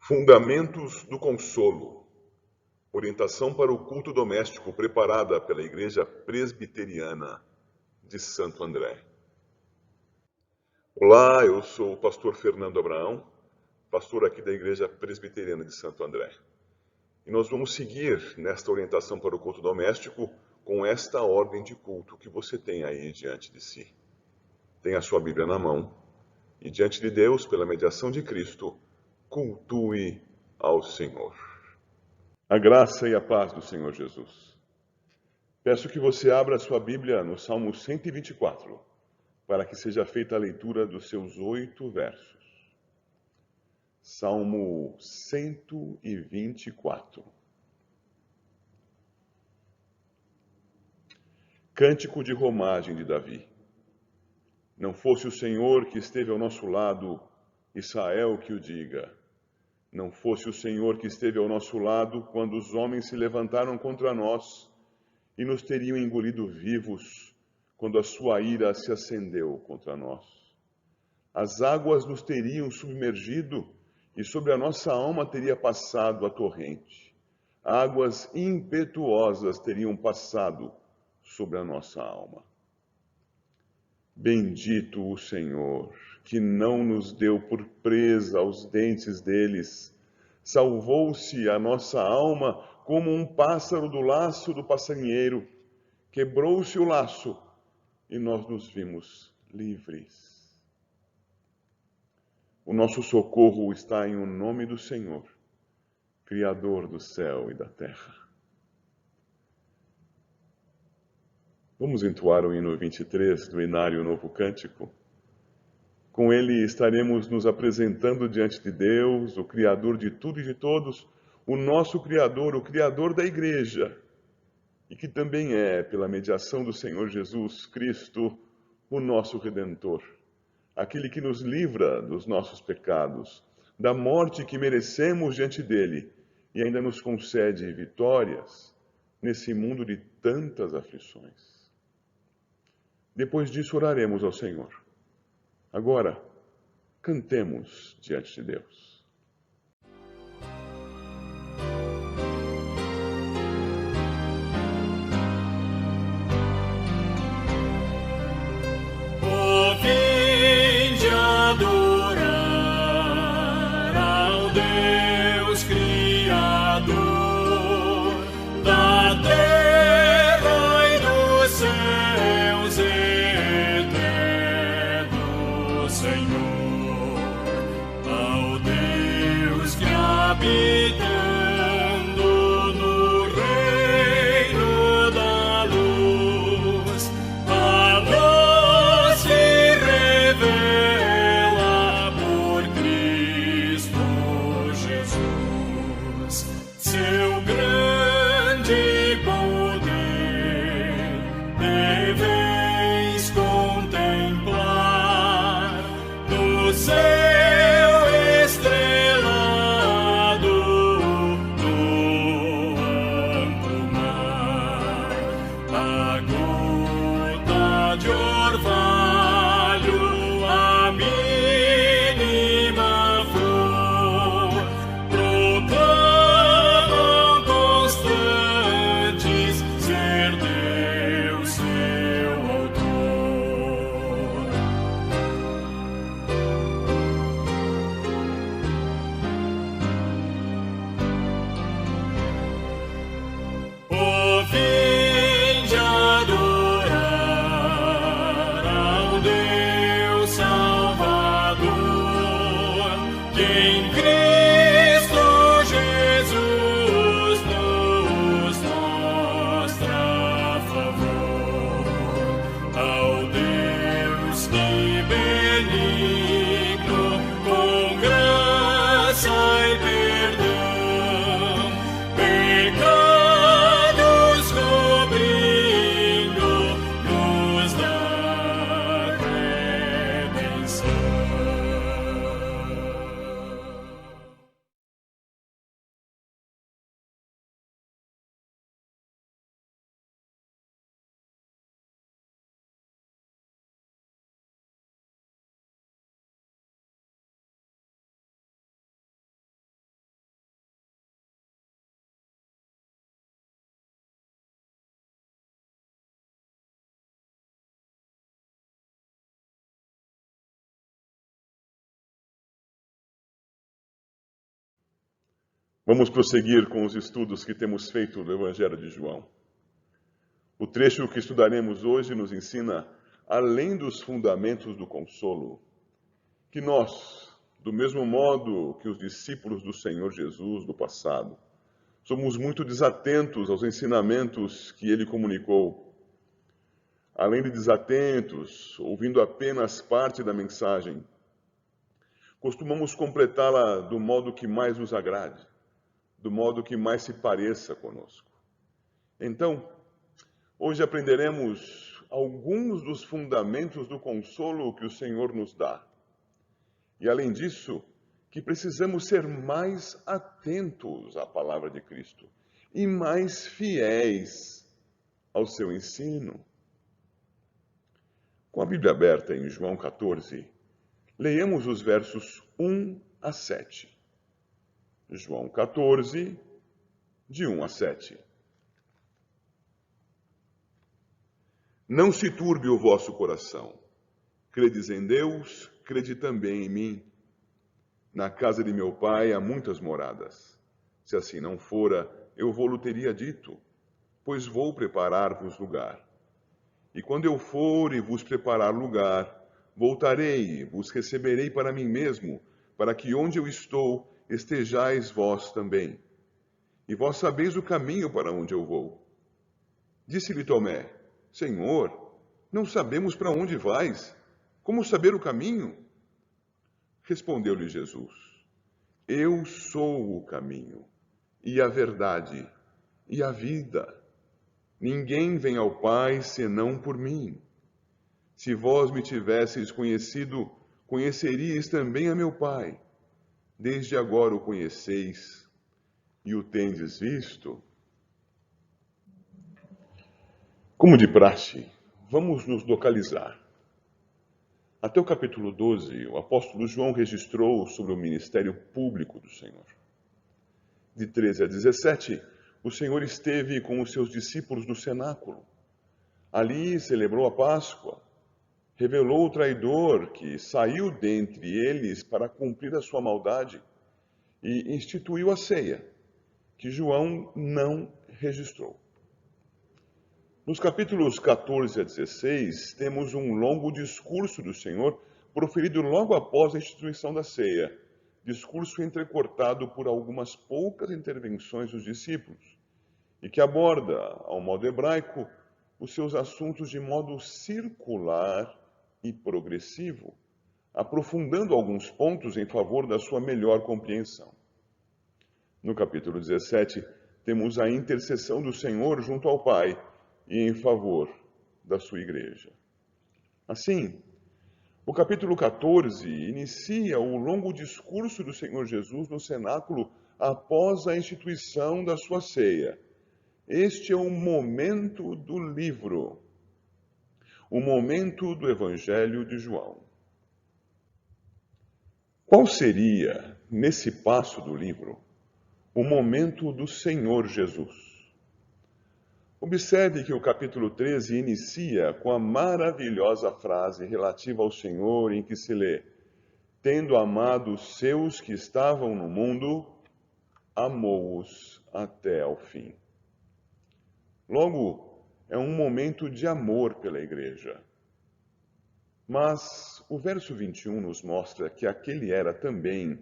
Fundamentos do Consolo. Orientação para o culto doméstico preparada pela Igreja Presbiteriana de Santo André. Olá, eu sou o pastor Fernando Abraão, pastor aqui da Igreja Presbiteriana de Santo André. E nós vamos seguir nesta orientação para o culto doméstico com esta ordem de culto que você tem aí diante de si. Tenha a sua Bíblia na mão e diante de Deus, pela mediação de Cristo, cultue ao Senhor. A graça e a paz do Senhor Jesus. Peço que você abra a sua Bíblia no Salmo 124, para que seja feita a leitura dos seus 8 versos. Salmo 124. Cântico de romagem de Davi. Não fosse o Senhor que esteve ao nosso lado, Israel que o diga. Não fosse o Senhor que esteve ao nosso lado quando os homens se levantaram contra nós e nos teriam engolido vivos quando a sua ira se acendeu contra nós. As águas nos teriam submergido e sobre a nossa alma teria passado a torrente. Águas impetuosas teriam passado sobre a nossa alma. Bendito o Senhor, que não nos deu por presa aos dentes deles. Salvou-se a nossa alma como um pássaro do laço do passarinheiro. Quebrou-se o laço e nós nos vimos livres. O nosso socorro está em o nome do Senhor, Criador do céu e da terra. Vamos entoar o hino 23 do Inário Novo Cântico. Com ele estaremos nos apresentando diante de Deus, o Criador de tudo e de todos, o nosso Criador, o Criador da Igreja, e que também é, pela mediação do Senhor Jesus Cristo, o nosso Redentor, aquele que nos livra dos nossos pecados, da morte que merecemos diante dele, e ainda nos concede vitórias nesse mundo de tantas aflições. Depois disso, oraremos ao Senhor. Agora, cantemos diante de Deus. Vinde adorar ao Deus Criador da terra e dos céus, eterno Senhor, ao Deus que habitando no reino da luz, a luz se revela por Cristo Jesus. Seu grande poder deveis contemplar no céu estrelado, no amplo mar, a gota de orvalho, a mínima flor, proclamam constantes ser Deus seu autor. Vinde adorar ao Deus Salvador, que em Cristo Jesus nos mostra favor. Ao Deus que benigno, com graça e perdão, pecados cobrindo, nos dá redenção. Vamos prosseguir com os estudos que temos feito do Evangelho de João. O trecho que estudaremos hoje nos ensina, além dos fundamentos do consolo, que nós, do mesmo modo que os discípulos do Senhor Jesus do passado, somos muito desatentos aos ensinamentos que ele comunicou. Além de desatentos, ouvindo apenas parte da mensagem, costumamos completá-la do modo que mais nos agrade, do modo que mais se pareça conosco. Então, hoje aprenderemos alguns dos fundamentos do consolo que o Senhor nos dá. E, além disso, que precisamos ser mais atentos à palavra de Cristo e mais fiéis ao seu ensino. Com a Bíblia aberta em João 14, leiamos os versos 1 a 7. João 14, de 1 a 7. Não se turbe o vosso coração. Credes em Deus, crede também em mim. Na casa de meu pai há muitas moradas. Se assim não fora, eu vou-lo teria dito, pois vou preparar-vos lugar. E quando eu for e vos preparar lugar, voltarei e vos receberei para mim mesmo, para que onde eu estou, estejais vós também. E vós sabeis o caminho para onde eu vou. Disse-lhe Tomé, Senhor, não sabemos para onde vais. Como saber o caminho? Respondeu-lhe Jesus, eu sou o caminho, e a verdade, e a vida. Ninguém vem ao Pai senão por mim. Se vós me tivesseis conhecido, conheceríeis também a meu Pai. Desde agora o conheceis e o tendes visto. Como de praxe, vamos nos localizar. Até o capítulo 12, o apóstolo João registrou sobre o ministério público do Senhor. De 13 a 17, o Senhor esteve com os seus discípulos no cenáculo. Ali celebrou a Páscoa, revelou o traidor que saiu dentre eles para cumprir a sua maldade e instituiu a ceia, que João não registrou. Nos capítulos 14 a 16, temos um longo discurso do Senhor proferido logo após a instituição da ceia, discurso entrecortado por algumas poucas intervenções dos discípulos, e que aborda, ao modo hebraico, os seus assuntos de modo circular e progressivo, aprofundando alguns pontos em favor da sua melhor compreensão. No capítulo 17, temos a intercessão do Senhor junto ao Pai e em favor da sua igreja. Assim, o capítulo 14 inicia o longo discurso do Senhor Jesus no cenáculo após a instituição da sua ceia. Este é o momento do livro, o momento do Evangelho de João. Qual seria, nesse passo do livro, o momento do Senhor Jesus? Observe que o capítulo 13 inicia com a maravilhosa frase relativa ao Senhor em que se lê: tendo amado os seus que estavam no mundo, amou-os até ao fim. Logo, é um momento de amor pela igreja. Mas o verso 21 nos mostra que aquele era também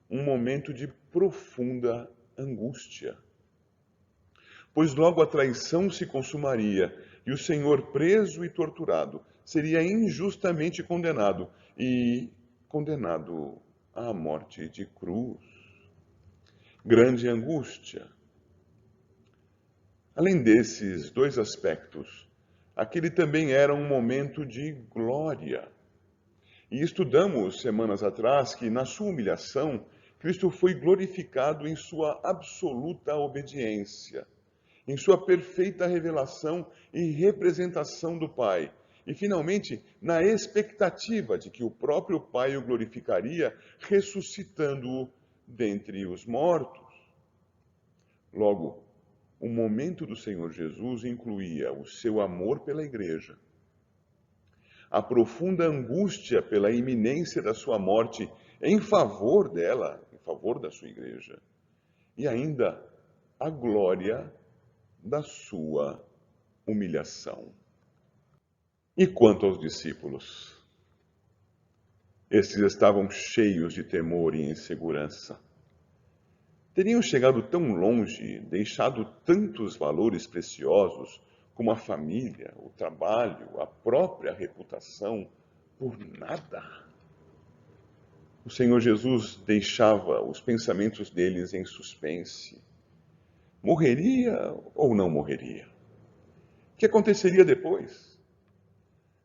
um momento de profunda angústia. Pois logo a traição se consumaria e o Senhor, preso e torturado, seria injustamente condenado à morte de cruz. Grande angústia. Além desses dois aspectos, aquele também era um momento de glória. E estudamos semanas atrás que, na sua humilhação, Cristo foi glorificado em sua absoluta obediência, em sua perfeita revelação e representação do Pai, e finalmente na expectativa de que o próprio Pai o glorificaria, ressuscitando-o dentre os mortos. Logo, o momento do Senhor Jesus incluía o seu amor pela igreja, a profunda angústia pela iminência da sua morte em favor dela, em favor da sua igreja, e ainda a glória da sua humilhação. E quanto aos discípulos? Estes estavam cheios de temor e insegurança. Teriam chegado tão longe, deixado tantos valores preciosos como a família, o trabalho, a própria reputação, por nada. O Senhor Jesus deixava os pensamentos deles em suspense. Morreria ou não morreria? O que aconteceria depois?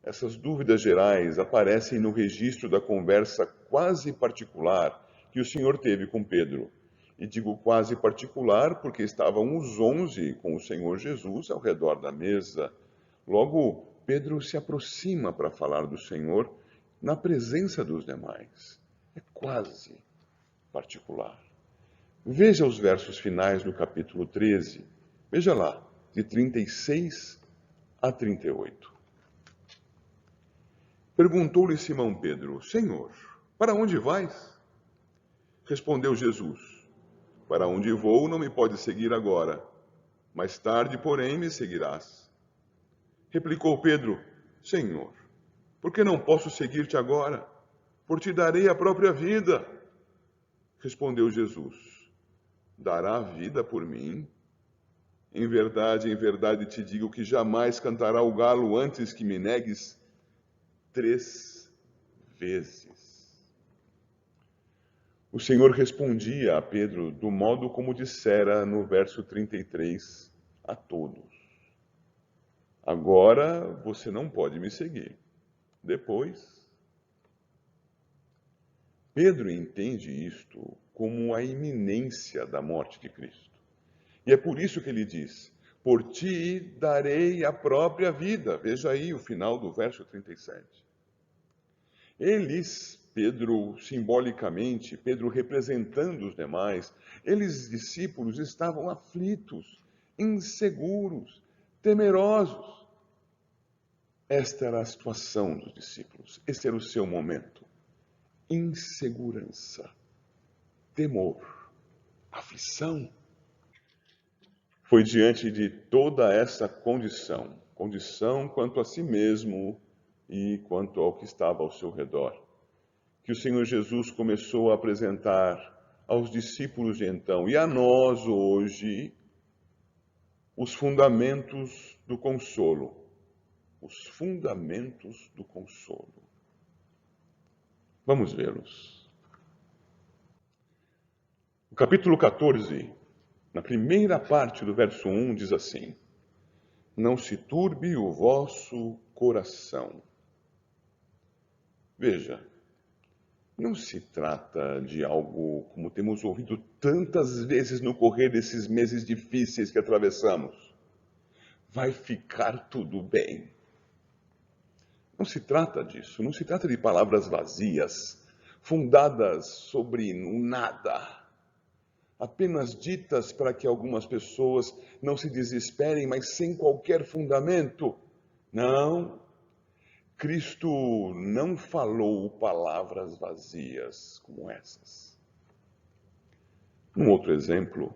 Essas dúvidas gerais aparecem no registro da conversa quase particular que o Senhor teve com Pedro. E digo quase particular porque estavam os 11 com o Senhor Jesus ao redor da mesa. Logo, Pedro se aproxima para falar do Senhor na presença dos demais. É quase particular. Veja os versos finais do capítulo 13. Veja lá, de 36 a 38. Perguntou-lhe Simão Pedro: Senhor, para onde vais? Respondeu Jesus: Para onde vou não me pode seguir agora, mais tarde, porém, me seguirás. Replicou Pedro: Senhor, por que não posso seguir-te agora? Por ti darei a própria vida. Respondeu Jesus: Dará a vida por mim? Em verdade te digo que jamais cantará o galo antes que me negues 3 vezes. O Senhor respondia a Pedro do modo como dissera no verso 33 a todos: Agora você não pode me seguir. Depois. Pedro entende isto como a iminência da morte de Cristo. E é por isso que ele diz: Por ti darei a própria vida. Veja aí o final do verso 37. Eles, Pedro simbolicamente, Pedro representando os demais, eles, discípulos, estavam aflitos, inseguros, temerosos. Esta era a situação dos discípulos, este era o seu momento. Insegurança, temor, aflição. Foi diante de toda essa condição quanto a si mesmo e quanto ao que estava ao seu redor, que o Senhor Jesus começou a apresentar aos discípulos de então e a nós hoje os fundamentos do consolo. Os fundamentos do consolo. Vamos vê-los. O capítulo 14, na primeira parte do verso 1, diz assim: Não se turbe o vosso coração. Veja, não se trata de algo como temos ouvido tantas vezes no correr desses meses difíceis que atravessamos. Vai ficar tudo bem. Não se trata disso, não se trata de palavras vazias, fundadas sobre o nada, apenas ditas para que algumas pessoas não se desesperem, mas sem qualquer fundamento. Não, Cristo não falou palavras vazias como essas. Um outro exemplo,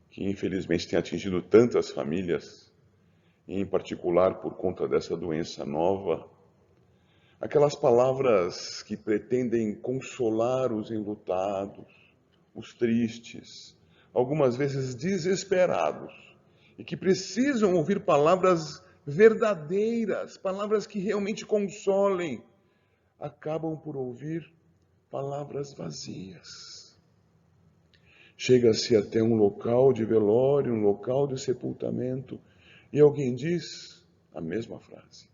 que infelizmente tem atingido tantas famílias, em particular por conta dessa doença nova, aquelas palavras que pretendem consolar os enlutados, os tristes, algumas vezes desesperados, e que precisam ouvir palavras verdadeiras, palavras que realmente consolem, acabam por ouvir palavras vazias. Chega-se até um local de velório, um local de sepultamento, e alguém diz a mesma frase: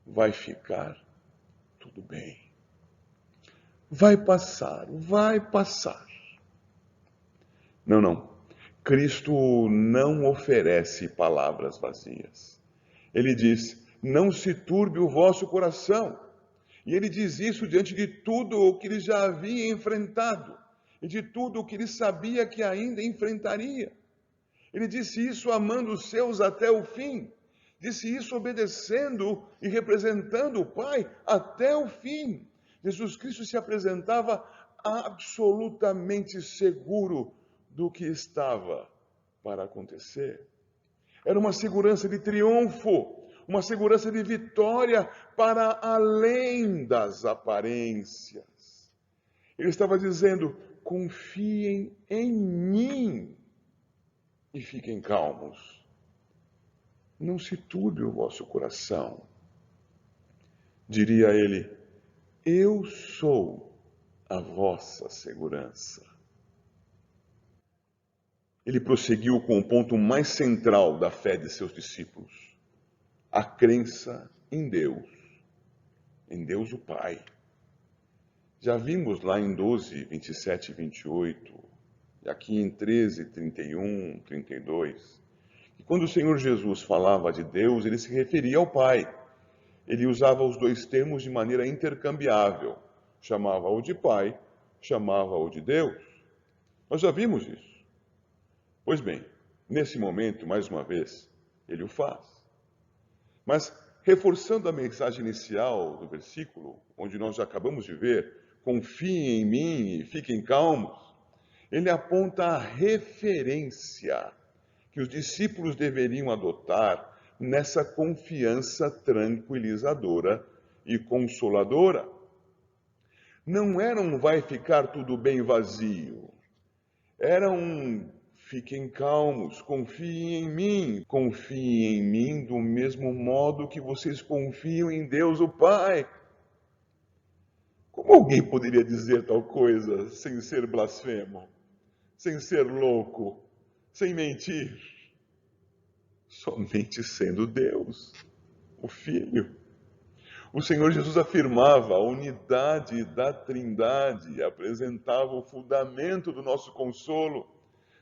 vai ficar tudo bem. Vai passar, vai passar. Não. Cristo não oferece palavras vazias. Ele diz: não se turbe o vosso coração. E ele diz isso diante de tudo o que ele já havia enfrentado e de tudo o que ele sabia que ainda enfrentaria. Ele disse isso amando os seus até o fim. Disse isso obedecendo e representando o Pai até o fim. Jesus Cristo se apresentava absolutamente seguro do que estava para acontecer. Era uma segurança de triunfo, uma segurança de vitória para além das aparências. Ele estava dizendo: confiem em mim e fiquem calmos. Não se turbe o vosso coração. Diria ele: eu sou a vossa segurança. Ele prosseguiu com o ponto mais central da fé de seus discípulos: a crença em Deus o Pai. Já vimos lá em 12, 27 e 28, e aqui em 13, 31, 32, que quando o Senhor Jesus falava de Deus, ele se referia ao Pai. Ele usava os dois termos de maneira intercambiável. Chamava-o de Pai, chamava-o de Deus. Nós já vimos isso. Pois bem, nesse momento, mais uma vez, ele o faz. Mas, reforçando a mensagem inicial do versículo, onde nós já acabamos de ver, confiem em mim e fiquem calmos, ele aponta a referência que os discípulos deveriam adotar nessa confiança tranquilizadora e consoladora. Não era um vai ficar tudo bem vazio, era um fiquem calmos, confiem em mim do mesmo modo que vocês confiam em Deus o Pai. Como alguém poderia dizer tal coisa sem ser blasfemo, sem ser louco, sem mentir? Somente sendo Deus, o Filho. O Senhor Jesus afirmava a unidade da Trindade, apresentava o fundamento do nosso consolo.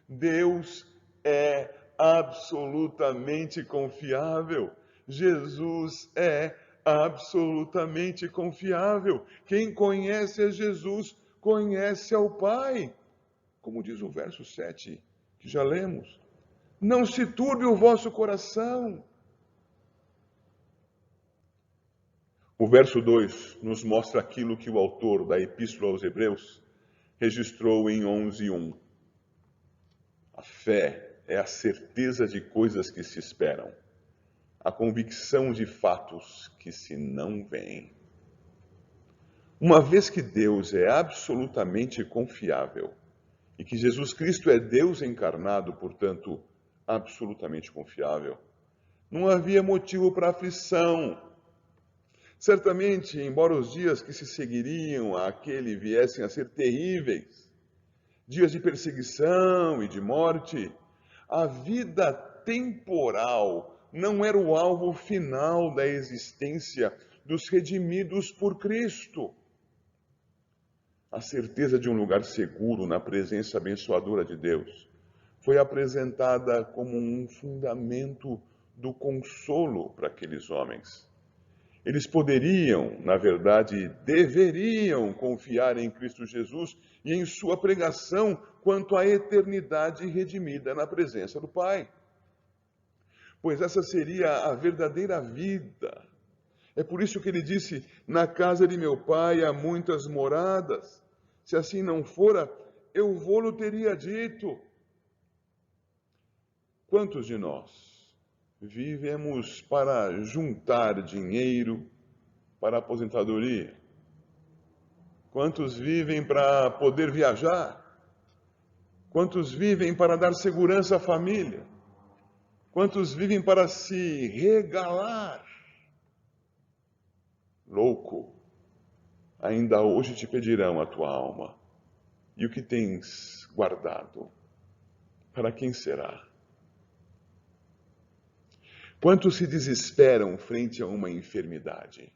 Deus é absolutamente confiável. Jesus é absolutamente confiável. Quem conhece a Jesus, conhece ao Pai. Como diz o verso 7, que já lemos. Não se turbe o vosso coração. O verso 2 nos mostra aquilo que o autor da Epístola aos Hebreus registrou em 11:1. A fé é a certeza de coisas que se esperam, a convicção de fatos que se não veem. Uma vez que Deus é absolutamente confiável e que Jesus Cristo é Deus encarnado, portanto, absolutamente confiável, não havia motivo para aflição. Certamente, embora os dias que se seguiriam àquele viessem a ser terríveis, dias de perseguição e de morte, a vida temporal não era o alvo final da existência dos redimidos por Cristo. A certeza de um lugar seguro na presença abençoadora de Deus foi apresentada como um fundamento do consolo para aqueles homens. Eles poderiam, na verdade, deveriam confiar em Cristo Jesus e em sua pregação quanto à eternidade redimida na presença do Pai. Pois essa seria a verdadeira vida. É por isso que ele disse: na casa de meu Pai há muitas moradas. Se assim não fora, eu vou-lo teria dito. Quantos de nós vivemos para juntar dinheiro para a aposentadoria? Quantos vivem para poder viajar? Quantos vivem para dar segurança à família? Quantos vivem para se regalar? Louco, ainda hoje te pedirão a tua alma. E o que tens guardado? Para quem será? Quantos se desesperam frente a uma enfermidade?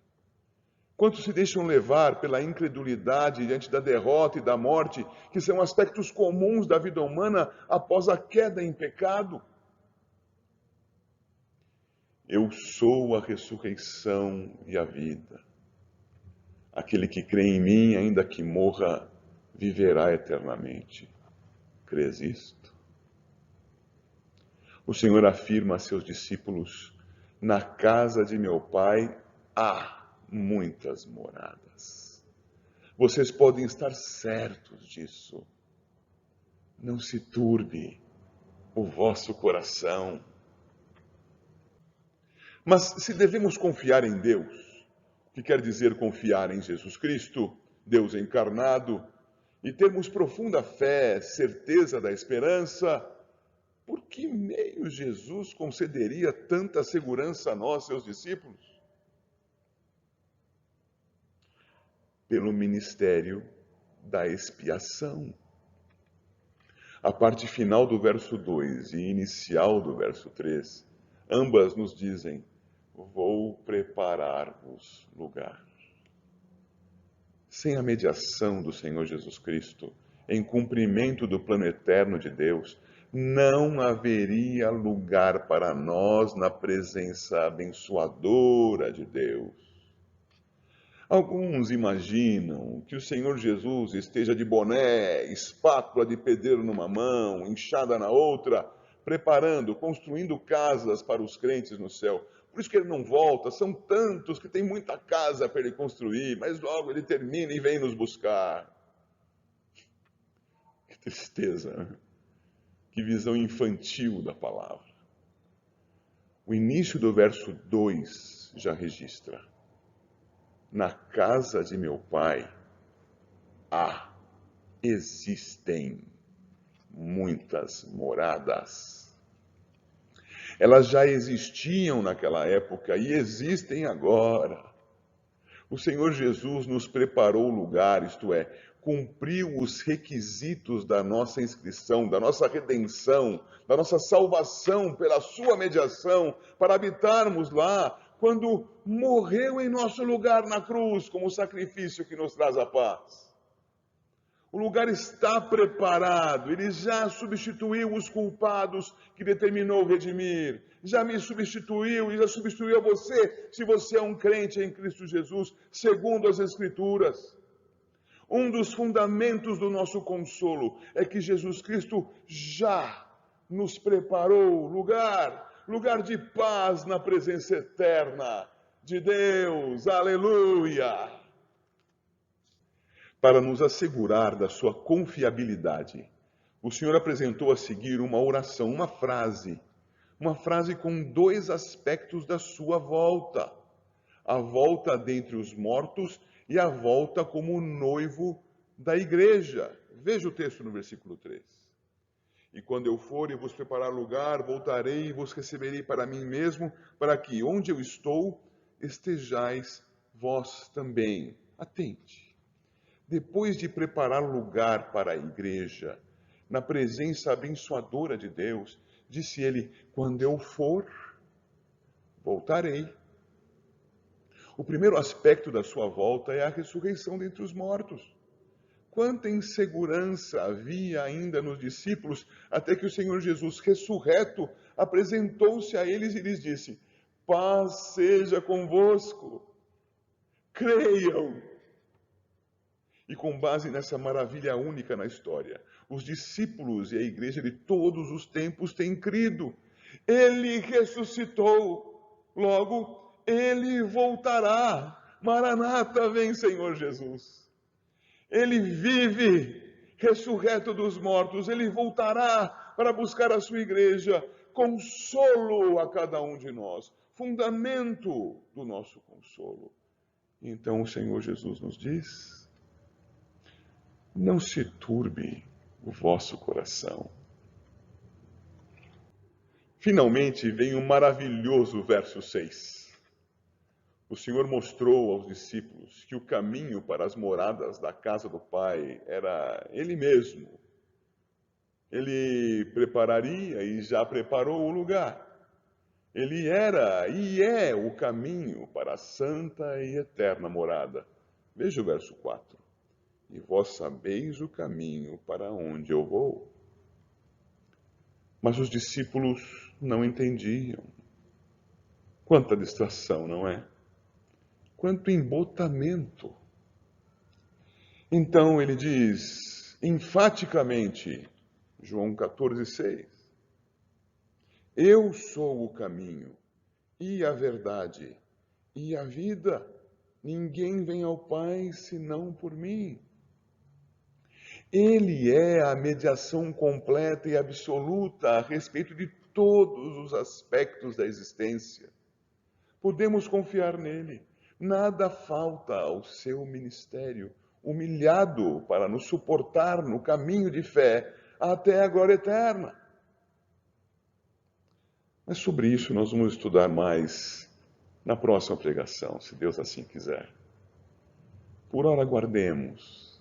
Quantos se deixam levar pela incredulidade diante da derrota e da morte, que são aspectos comuns da vida humana após a queda em pecado? Eu sou a ressurreição e a vida. Aquele que crê em mim, ainda que morra, viverá eternamente. Crês isto? O Senhor afirma a seus discípulos: na casa de meu Pai há muitas moradas. Vocês podem estar certos disso. não se turbe o vosso coração. Mas se devemos confiar em Deus, o que quer dizer confiar em Jesus Cristo, Deus encarnado, e termos profunda fé, certeza da esperança, por que meio Jesus concederia tanta segurança a nós, seus discípulos? Pelo ministério da expiação. A parte final do verso 2 e inicial do verso 3, ambas nos dizem: vou preparar-vos lugar. Sem a mediação do Senhor Jesus Cristo, em cumprimento do plano eterno de Deus, não haveria lugar para nós na presença abençoadora de Deus. Alguns imaginam que o Senhor Jesus esteja de boné, espátula de pedreiro numa mão, enxada na outra, preparando, construindo casas para os crentes no céu. Por isso que ele não volta, são tantos que tem muita casa para ele construir, mas logo ele termina e vem nos buscar. Que tristeza, né? Que visão infantil da palavra. O início do verso 2 já registra: na casa de meu pai existem muitas moradas. Elas já existiam naquela época e existem agora. O Senhor Jesus nos preparou o lugar, isto é, cumpriu os requisitos da nossa inscrição, da nossa redenção, da nossa salvação pela sua mediação, para habitarmos lá, quando morreu em nosso lugar na cruz, como sacrifício que nos traz a paz. O lugar está preparado, ele já substituiu os culpados que determinou redimir, já me substituiu e já substituiu a você, se você é um crente em Cristo Jesus, segundo as Escrituras. Um dos fundamentos do nosso consolo é que Jesus Cristo já nos preparou lugar de paz na presença eterna de Deus, aleluia! Para nos assegurar da sua confiabilidade, o Senhor apresentou a seguir uma oração, uma frase com dois aspectos da sua volta: a volta dentre os mortos e a volta como noivo da igreja. Veja o texto no versículo 3. E quando eu for e vos preparar lugar, voltarei e vos receberei para mim mesmo, para que onde eu estou, estejais vós também. Atente. Depois de preparar lugar para a igreja, na presença abençoadora de Deus, disse ele: quando eu for, voltarei. O primeiro aspecto da sua volta é a ressurreição dentre os mortos. Quanta insegurança havia ainda nos discípulos, até que o Senhor Jesus, ressurreto, apresentou-se a eles e lhes disse: paz seja convosco, creiam. E com base nessa maravilha única na história, os discípulos e a igreja de todos os tempos têm crido. Ele ressuscitou, logo ele voltará. Maranata, vem Senhor Jesus. Ele vive, ressurreto dos mortos, ele voltará para buscar a sua igreja, consolo a cada um de nós, fundamento do nosso consolo. Então o Senhor Jesus nos diz: não se turbe o vosso coração. Finalmente vem o maravilhoso verso 6. O Senhor mostrou aos discípulos que o caminho para as moradas da casa do Pai era Ele mesmo. Ele prepararia e já preparou o lugar. Ele era e é o caminho para a santa e eterna morada. Veja o verso 4. E vós sabeis o caminho para onde eu vou. Mas os discípulos não entendiam. Quanta distração, não é? Quanto embotamento. Então ele diz enfaticamente, João 14,6, eu sou o caminho e a verdade e a vida. Ninguém vem ao Pai senão por mim. Ele é a mediação completa e absoluta a respeito de todos os aspectos da existência. Podemos confiar nele. Nada falta ao seu ministério, humilhado para nos suportar no caminho de fé até a glória eterna. Mas sobre isso nós vamos estudar mais na próxima pregação, se Deus assim quiser. Por ora aguardemos.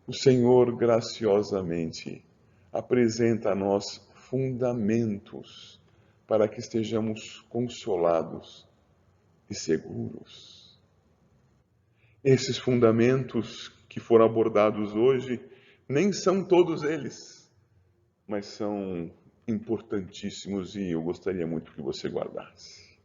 O Senhor graciosamente apresenta a nós fundamentos para que estejamos consolados e seguros. Esses fundamentos que foram abordados hoje, nem são todos eles, mas são importantíssimos e eu gostaria muito que você guardasse.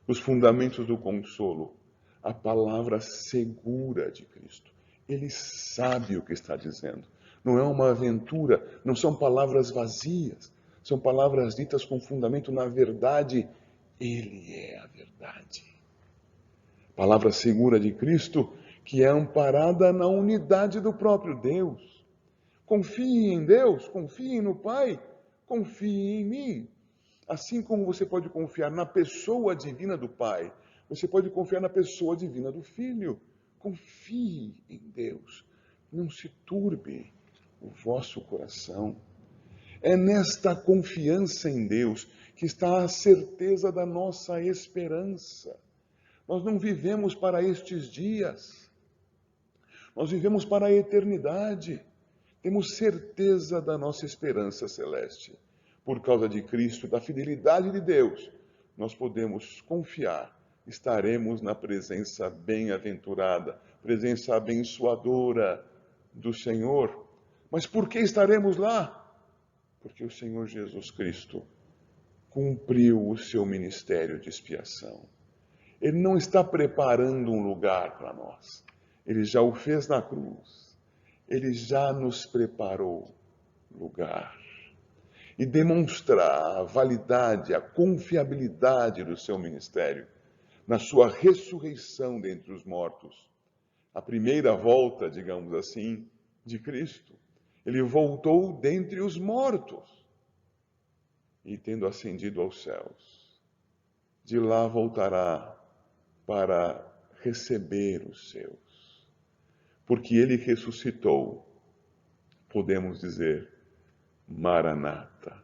Os fundamentos do consolo, a palavra segura de Cristo. Ele sabe o que está dizendo. Não é uma aventura, não são palavras vazias, são palavras ditas com fundamento na verdade. Ele é a verdade. Palavra segura de Cristo, que é amparada na unidade do próprio Deus. Confie em Deus, confie no Pai, confie em mim. Assim como você pode confiar na pessoa divina do Pai, você pode confiar na pessoa divina do Filho. Confie em Deus. Não se turbe o vosso coração. É nesta confiança em Deus que está a certeza da nossa esperança. Nós não vivemos para estes dias. Nós vivemos para a eternidade. Temos certeza da nossa esperança celeste. Por causa de Cristo, da fidelidade de Deus, nós podemos confiar. Estaremos na presença bem-aventurada, presença abençoadora do Senhor. Mas por que estaremos lá? Porque o Senhor Jesus Cristo cumpriu o seu ministério de expiação. Ele não está preparando um lugar para nós. Ele já o fez na cruz. Ele já nos preparou lugar. E demonstrar a validade, a confiabilidade do seu ministério na sua ressurreição dentre os mortos. A primeira volta, digamos assim, de Cristo. Ele voltou dentre os mortos e, tendo ascendido aos céus, de lá voltará para receber os seus. Porque ele ressuscitou, podemos dizer, Maranata.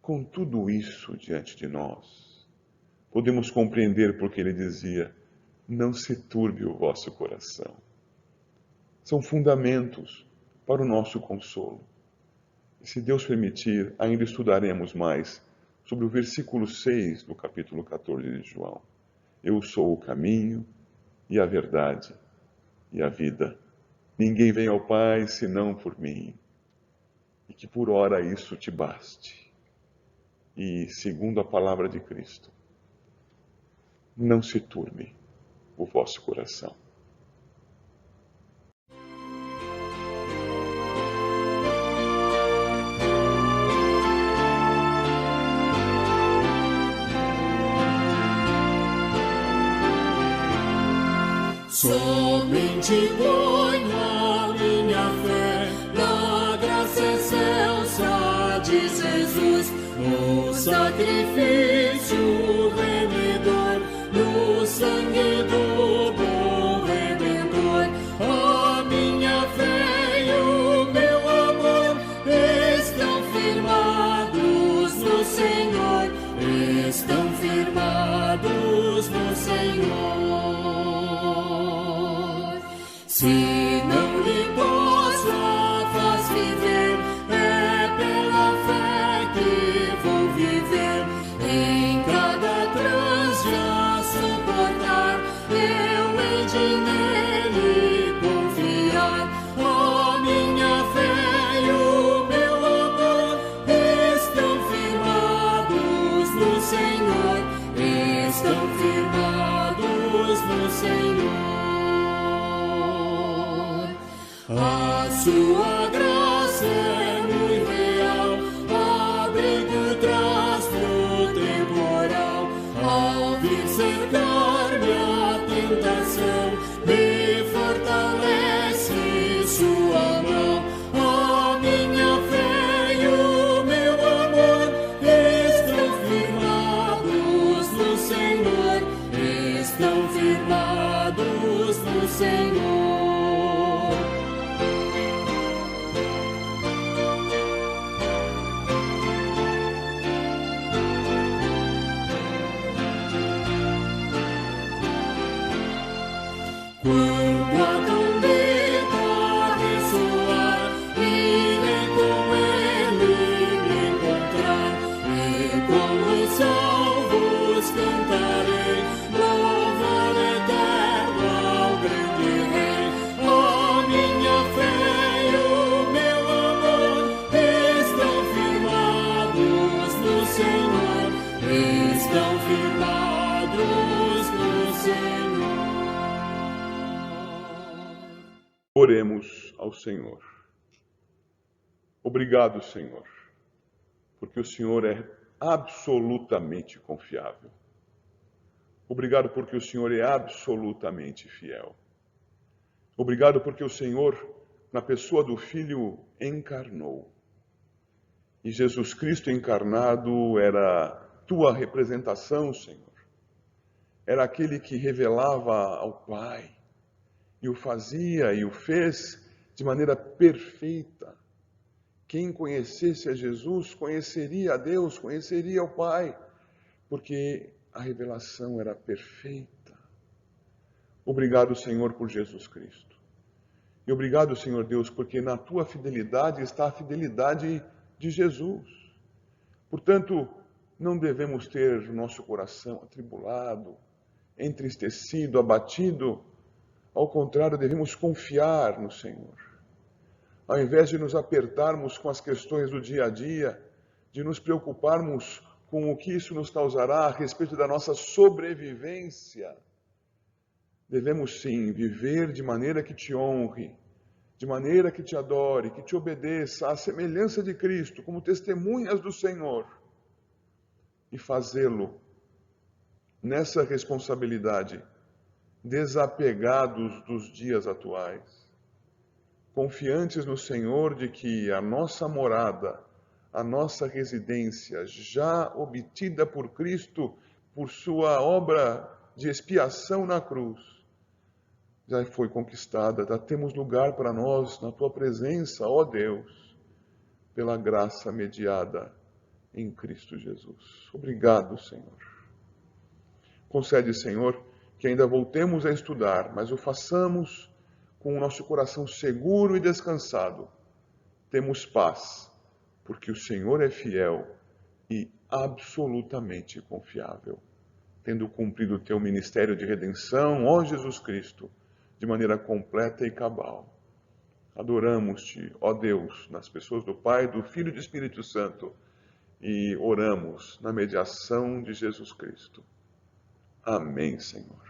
Com tudo isso diante de nós, podemos compreender porque ele dizia, não se turbe o vosso coração. São fundamentos para o nosso consolo. E se Deus permitir, ainda estudaremos mais sobre o versículo 6 do capítulo 14 de João. Eu sou o caminho e a verdade e a vida. Ninguém vem ao Pai senão por mim. E que por ora isso te baste. E, segundo a palavra de Cristo, não se turbe o vosso coração. Somente ponho a minha fé na graça excelsa de Jesus, no sacrifício remidor, no sangue do bom Redentor. A minha fé e o meu amor estão firmados no Senhor, estão firmados no Senhor. Se não lhe posso a faz viver, é pela fé que vou viver. Em cada transe a suportar, eu hei de nele confiar. A minha fé e o meu amor estão firmados no Senhor, estão firmados no Senhor. A sua graça é muito real, abrigo traz pro temporal. Ao vir cercar-me a tentação, me fortalece sua mão. ao Senhor. Obrigado, Senhor, porque o Senhor é absolutamente confiável. Obrigado porque o Senhor é absolutamente fiel. Obrigado porque o Senhor, na pessoa do Filho, encarnou. E Jesus Cristo encarnado era tua representação, Senhor. Era aquele que revelava ao Pai, e o fazia e o fez de maneira perfeita. Quem conhecesse a Jesus conheceria a Deus, conheceria o Pai, porque a revelação era perfeita. Obrigado, Senhor, por Jesus Cristo. E obrigado, Senhor Deus, porque na tua fidelidade está a fidelidade de Jesus. Portanto, não devemos ter o nosso coração atribulado, entristecido, abatido. Ao contrário, devemos confiar no Senhor. Ao invés de nos apertarmos com as questões do dia a dia, de nos preocuparmos com o que isso nos causará a respeito da nossa sobrevivência, devemos sim viver de maneira que te honre, de maneira que te adore, que te obedeça à semelhança de Cristo, como testemunhas do Senhor, e fazê-lo nessa responsabilidade, desapegados dos dias atuais, confiantes no Senhor de que a nossa morada, a nossa residência, já obtida por Cristo, por sua obra de expiação na cruz, já foi conquistada, já temos lugar para nós na tua presença, ó Deus, pela graça mediada em Cristo Jesus. Obrigado, Senhor. Concede, Senhor, que ainda voltemos a estudar, mas o façamos com o nosso coração seguro e descansado. Temos paz, porque o Senhor é fiel e absolutamente confiável. Tendo cumprido o teu ministério de redenção, ó Jesus Cristo, de maneira completa e cabal. Adoramos-te, ó Deus, nas pessoas do Pai, do Filho e do Espírito Santo, e oramos na mediação de Jesus Cristo. Amém, Senhor.